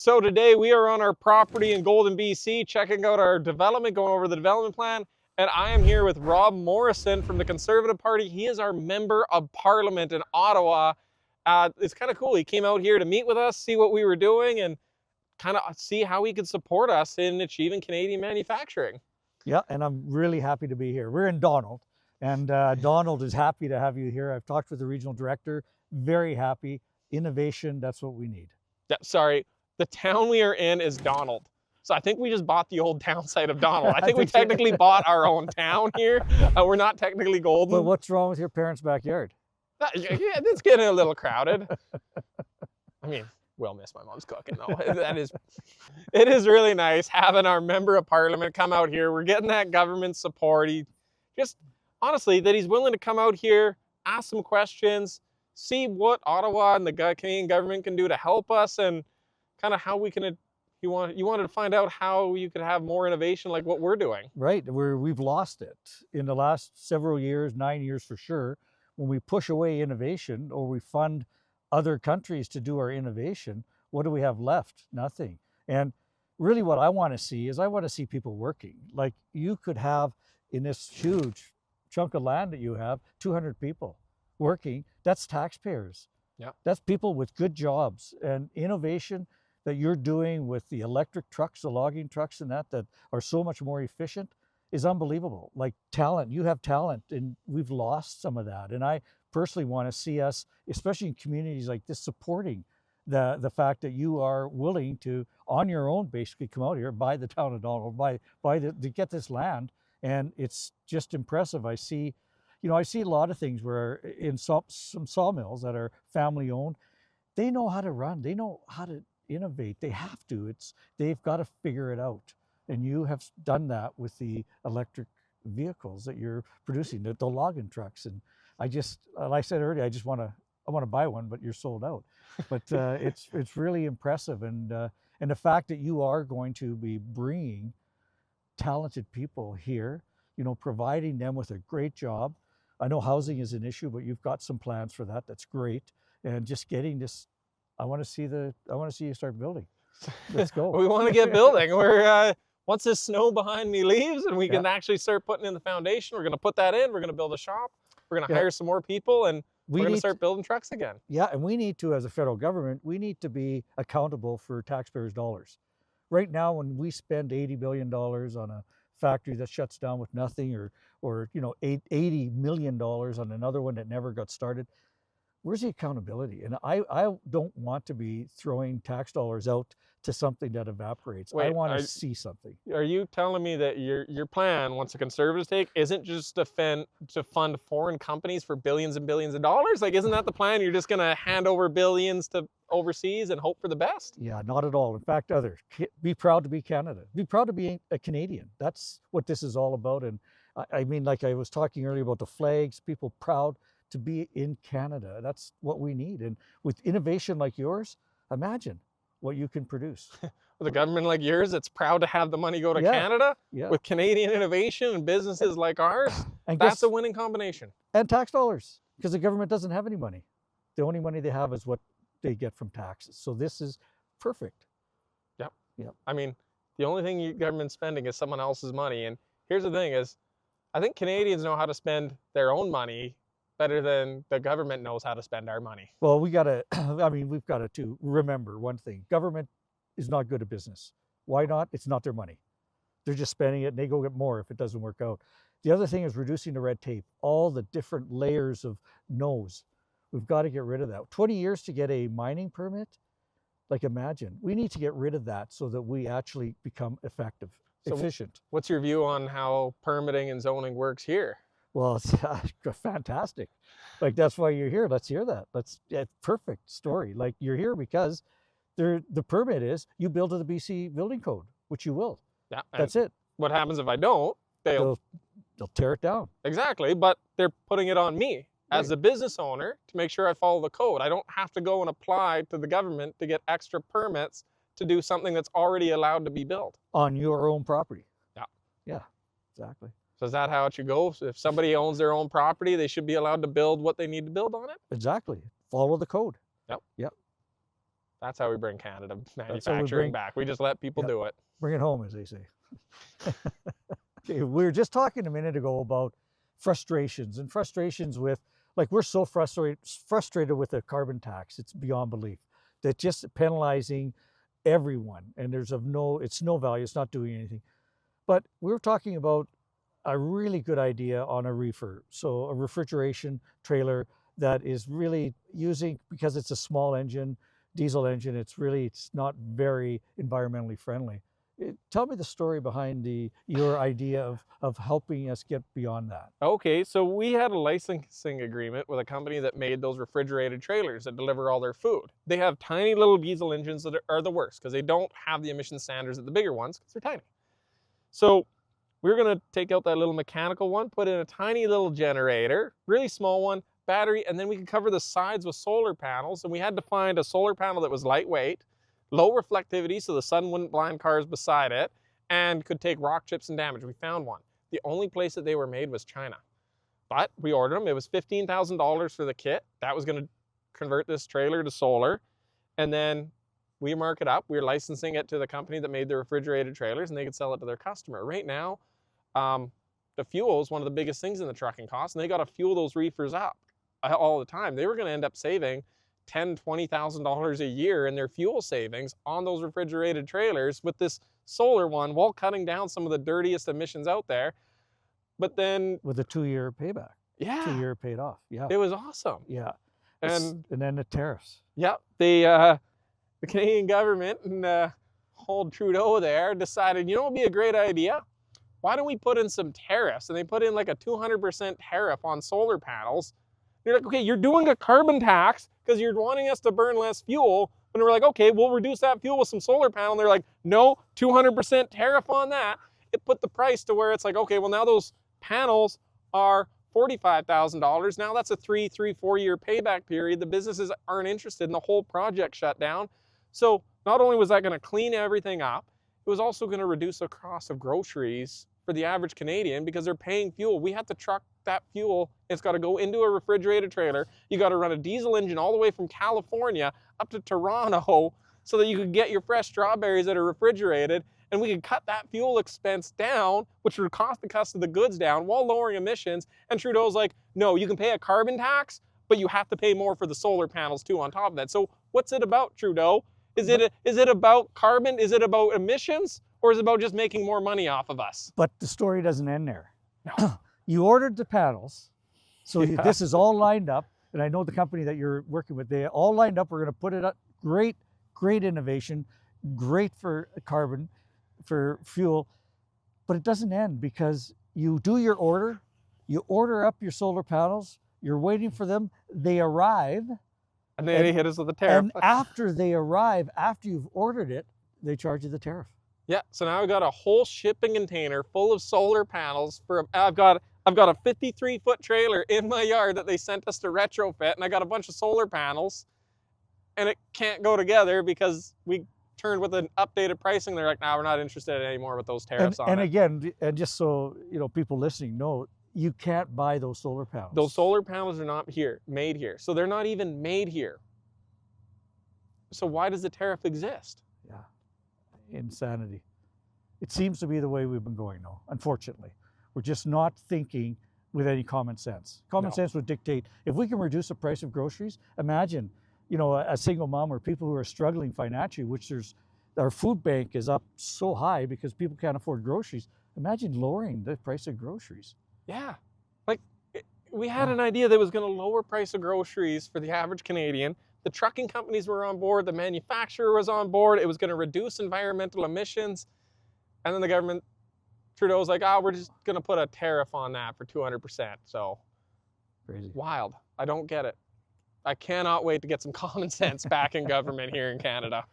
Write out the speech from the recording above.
So today we are on our property in Golden, BC, checking out our development, going over the development plan. And I am here with Rob Morrison from the Conservative Party. He is our member of parliament in Ottawa. It's kind of cool. He came out here to meet with us, see what we were doing, and kind of see how he could support us in achieving Canadian manufacturing. Yeah, and I'm really happy to be here. We're in Donald, and Donald is happy to have you here. I've talked with the regional director, very happy. Innovation, that's what we need. Sorry, the town we are in is Donald. So I think we just bought the old town site of Donald. I think we technically bought our own town here. We're not technically Golden. But what's wrong with your parents' backyard? Yeah, it's getting a little crowded. I mean, we'll miss my mom's cooking though. It is really nice having our member of parliament come out here. We're getting that government support. He just, honestly, that he's willing to come out here, ask some questions, see what Ottawa and the Canadian government can do to help us, and kind of how we can, you wanted to find out how you could have more innovation like what we're doing. Right, we've lost it in the last several years, 9 years for sure. When we push away innovation or we fund other countries to do our innovation, what do we have left? Nothing. And really what I want to see is I want to see people working. Like you could have in this huge chunk of land that you have, 200 people working. That's taxpayers. Yeah. That's people with good jobs and innovation that you're doing with the electric trucks, the logging trucks and that are so much more efficient is unbelievable. Like talent, you have talent and we've lost some of that. And I personally want to see us, especially in communities like this, supporting the fact that you are willing to, on your own, basically come out here, buy the town of Donald, to get this land. And it's just impressive. I see a lot of things where in some sawmills that are family owned, they know how to run, they know how to innovate. They have to. They've got to figure it out. And you have done that with the electric vehicles that you're producing, the logging trucks. And like I said earlier, I want to buy one, but you're sold out. But it's really impressive. And the fact that you are going to be bringing talented people here, providing them with a great job. I know housing is an issue, but you've got some plans for that. That's great. And just getting this, I want to see you start building. Let's go. We want to get building. We're once this snow behind me leaves and we can actually start putting in the foundation, we're going to put that in. We're going to build a shop. We're going to hire some more people, and we're going to start building trucks again. Yeah, and we need to, as a federal government, we need to be accountable for taxpayers' dollars. Right now, when we spend $80 billion on a factory that shuts down with nothing, or $80 million on another one that never got started, where's the accountability? And I don't want to be throwing tax dollars out to something that evaporates. I want to see something. Are you telling me that your plan, once the Conservatives take, isn't just to fund foreign companies for billions and billions of dollars? Like, isn't that the plan? You're just going to hand over billions to overseas and hope for the best? Yeah, not at all. In fact, be proud to be Canada. Be proud to be a Canadian. That's what this is all about. And I mean, like I was talking earlier about the flags, people proud to be in Canada. That's what we need. And with innovation like yours, imagine what you can produce. With a government like yours that's proud to have the money go to Canada, with Canadian innovation and businesses like ours, that's a winning combination. And tax dollars, because the government doesn't have any money. The only money they have is what they get from taxes. So this is perfect. Yep. I mean, the only thing your government's spending is someone else's money. And here's the thing is, I think Canadians know how to spend their own money better than the government knows how to spend our money. Well, we've got to remember one thing. Government is not good at business. Why not? It's not their money. They're just spending it and they go get more if it doesn't work out. The other thing is reducing the red tape, all the different layers of no's. We've got to get rid of that. 20 years to get a mining permit? Like imagine, we need to get rid of that so that we actually become effective, efficient. What's your view on how permitting and zoning works here? Well, it's fantastic. Like, that's why you're here. Let's hear that. Perfect story. Like, you're here because the permit is you build to the BC building code, which you will. Yeah. That's it. What happens if I don't? They'll tear it down. Exactly. But they're putting it on me as the business owner to make sure I follow the code. I don't have to go and apply to the government to get extra permits to do something that's already allowed to be built. On your own property. Yeah. Yeah, exactly. So is that how it should go? If somebody owns their own property, they should be allowed to build what they need to build on it? Exactly. Follow the code. Yep. Yep. That's how we bring Canada how we manufacturing back. We just let people do it. Bring it home, as they say. Okay, we were just talking a minute ago about frustrations with, like, we're so frustrated with the carbon tax. It's beyond belief. That just penalizing everyone, and it's no value. It's not doing anything. But we were talking about a really good idea on a reefer. So a refrigeration trailer that is really using, because it's a small engine, diesel engine, it's not very environmentally friendly. Tell me the story behind your idea of helping us get beyond that. Okay, so we had a licensing agreement with a company that made those refrigerated trailers that deliver all their food. They have tiny little diesel engines that are the worst because they don't have the emission standards of the bigger ones because they're tiny. So we were going to take out that little mechanical one, put in a tiny little generator, really small one, battery, and then we could cover the sides with solar panels. And we had to find a solar panel that was lightweight, low reflectivity so the sun wouldn't blind cars beside it, and could take rock chips and damage. We found one. The only place that they were made was China. But we ordered them. It was $15,000 for the kit. That was going to convert this trailer to solar. And then we mark it up. We were licensing it to the company that made the refrigerated trailers, and they could sell it to their customer. Right now, the fuel is one of the biggest things in the trucking costs, and they got to fuel those reefers up all the time. They were going to end up saving $10,000, $20,000 a year in their fuel savings on those refrigerated trailers with this solar one, while cutting down some of the dirtiest emissions out there. But then with a 2-year payback. Yeah. 2-year paid off. Yeah. It was awesome. Yeah. And then the tariffs. Yeah. The Canadian government and old Trudeau there decided, what would be a great idea? Why don't we put in some tariffs? And they put in like a 200% tariff on solar panels. You're like, okay, you're doing a carbon tax because you're wanting us to burn less fuel. And we're like, okay, we'll reduce that fuel with some solar panel. And they're like, no, 200% tariff on that. It put the price to where it's like, okay, well now those panels are $45,000. Now that's a 4 year payback period. The businesses aren't interested and the whole project shut down. So not only was that going to clean everything up, it was also going to reduce the cost of groceries for the average Canadian because they're paying fuel. We have to truck that fuel. It's got to go into a refrigerated trailer. You got to run a diesel engine all the way from California up to Toronto so that you could get your fresh strawberries that are refrigerated. And we could cut that fuel expense down, which would cost the cost of the goods down while lowering emissions. And Trudeau's like, no, you can pay a carbon tax, but you have to pay more for the solar panels too on top of that. So what's it about, Trudeau? Is it about carbon? Is it about emissions? Or is it about just making more money off of us? But the story doesn't end there. No. You ordered the panels. So this is all lined up. And I know the company that you're working with, they all lined up. We're going to put it up. Great innovation. Great for carbon, for fuel. But it doesn't end because you do your order. You order up your solar panels. You're waiting for them. They arrive. And then they hit us with a tariff. And after they arrive, after you've ordered it, they charge you the tariff. Yeah, so now I've got a whole shipping container full of solar panels for, I've got a 53-foot trailer in my yard that they sent us to retrofit, and I got a bunch of solar panels, and it can't go together because we turned with an updated pricing. They're like, no, we're not interested anymore with those tariffs on it. And again, and just so people listening know, you can't buy those solar panels. Those solar panels are not made here. So they're not even made here. So why does the tariff exist? Yeah. Insanity. It seems to be the way we've been going now, unfortunately. We're just not thinking with any common sense. Common sense would dictate, if we can reduce the price of groceries, imagine, a single mom or people who are struggling financially, which our food bank is up so high because people can't afford groceries. Imagine lowering the price of groceries. Yeah. Like, we had an idea that was going to lower price of groceries for the average Canadian. The trucking companies were on board. The manufacturer was on board. It was going to reduce environmental emissions. And then the government, Trudeau's like, we're just going to put a tariff on that for 200%. So crazy. Wild. I don't get it. I cannot wait to get some common sense back in government here in Canada.